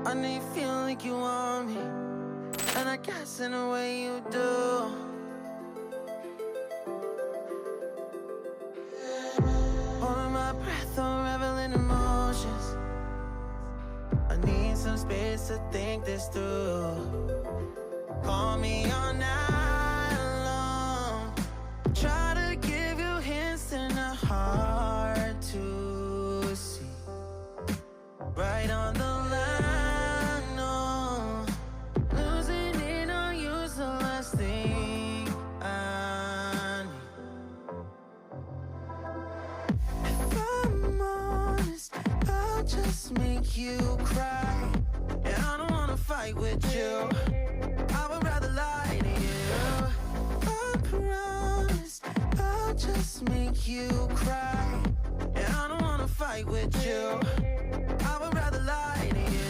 I know you feel like you want me, and I guess in a way you do. Holding my breath, I'm reveling emotions. I need some space to think this through. Call me all night long. Try to give you hints and a hard to see. Right on the line, no. Losing it on you's the last thing I need. If I'm honest, I'll just make you cry. And I don't wanna fight with you, I would rather lie to you. I promise I'll just make you cry. And I don't wanna fight with you, I would rather lie to you.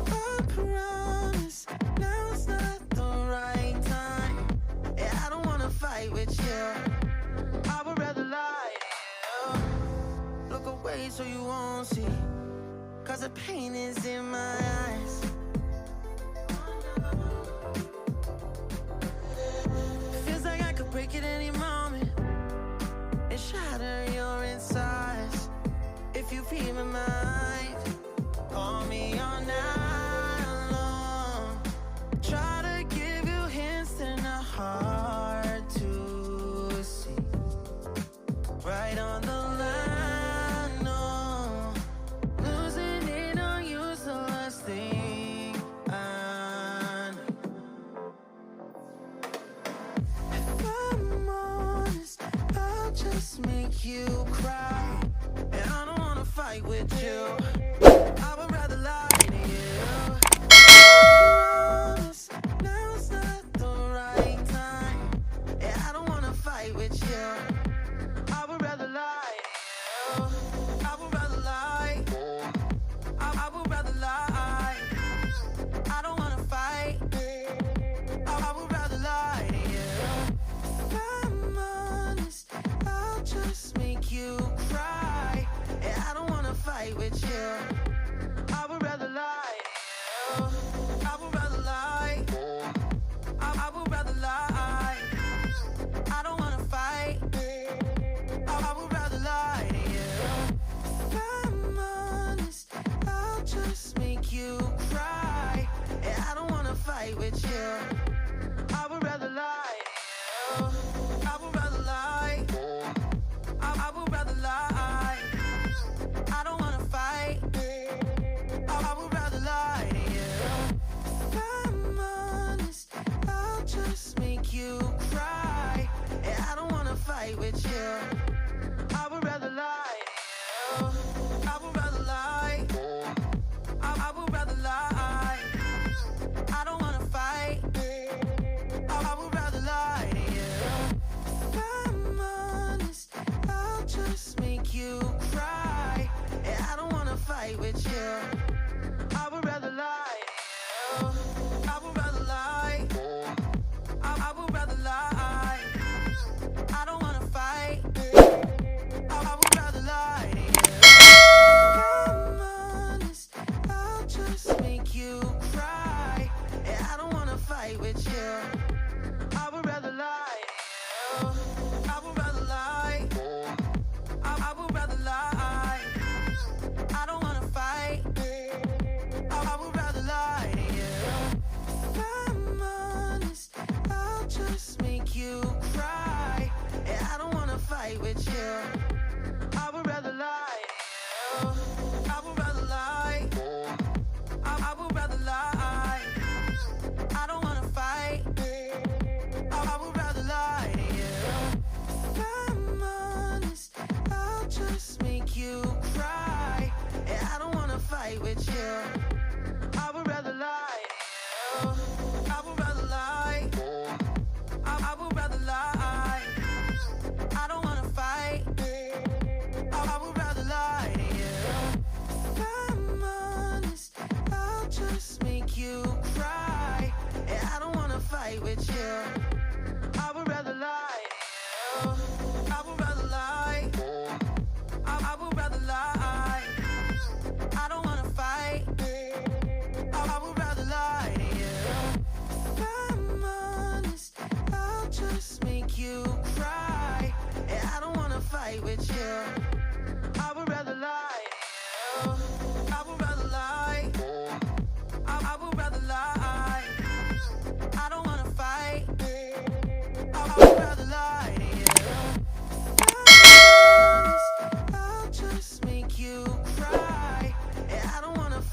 I promise now's not the right time. Yeah, I don't wanna fight with you, I would rather lie to you. Look away so you won't see, cause the pain is in my eyes. Feels like I could break at any moment and shatter your insides. If you read my mind, call me all night long. Try to give you hints and a hard to see. Right on the line, no. Losing it on you's the last thing I need. If I'm honest, I'll just make you cry. And I don't wanna fight with you, I would rather lie to you. I promise now's not the right time. Yeah, I don't wanna fight with you, I would rather lie to you. I would rather lie, I would rather lie. I don't wanna fight, I would rather lie to you. If I'm honest, I'll just make you cry. Yeah, I don't wanna fight with you, I would rather lie to you. I would rather lie, I would rather lie. I don't wanna fight, I would rather lie to you. If I'm honest, I'll just make you cry. Yeah, I don't wanna fight with you, I would rather lie to you. I would rather lie, I would rather lie. I don't wanna fight, I would rather lie to you. If I'm honest, I'll just make you cry. Yeah, I don't wanna fight with you, I would rather lie to you. I would rather lie, I would rather lie. I don't wanna fight, I would rather lie to you. If I'm honest, I'll just make you cry. Yeah, I don't wanna fight with you, I would rather lie to you. I would rather lie, I would rather lie. I don't wanna fight, I would rather lie to you. If I'm honest, I'll just make you cry. Yeah, I don't wanna fight with you, I would rather lie to you. I would rather lie, I would rather lie. I don't wanna fight,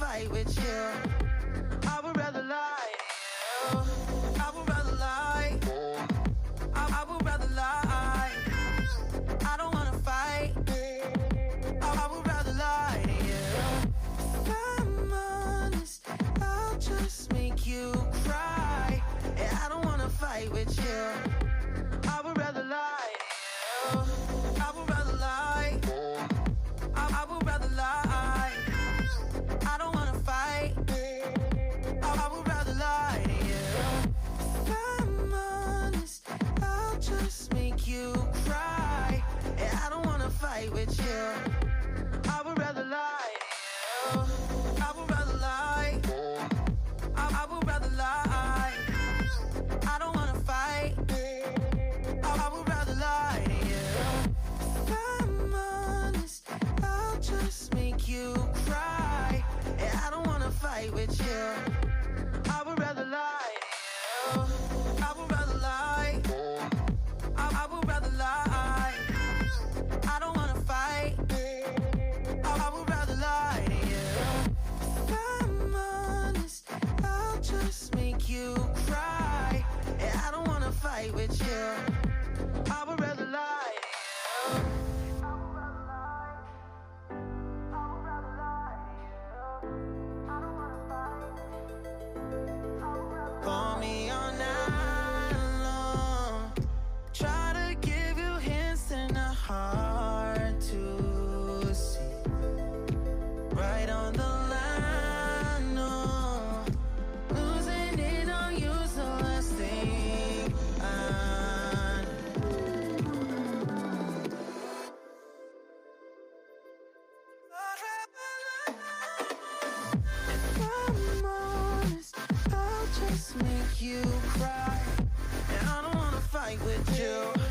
fight with you. I would rather lie to you. I would rather lie. I would rather lie. I don't wanna fight. I would rather lie to you. If I'm honest, I'll just make you cry. And I don't wanna fight with you. I would rather lie to you. I would rather lie. I would rather lie. I don't wanna fight. I would rather lie to you. If I'm honest, I'll just make you cry. And I don't wanna fight with you. I would rather lie to you. I would rather lie. I would rather lie. I don't wanna fight. I would rather lie to you. If I'm honest, I'll just make you cry. And I don't wanna fight with you. I would rather lie to you. I would rather lie. I would rather lie. I don't wanna fight. I would rather lie to you. If I'm honest, I'll just make you cry. And I don't wanna fight with you. I would rather lie to you. Call me all night long. Try to give you hints and a hard to see. Right on the line, no. Losing it on you's the last thing I If I'm honest, I'll just make you cry. And I don't wanna fight with you.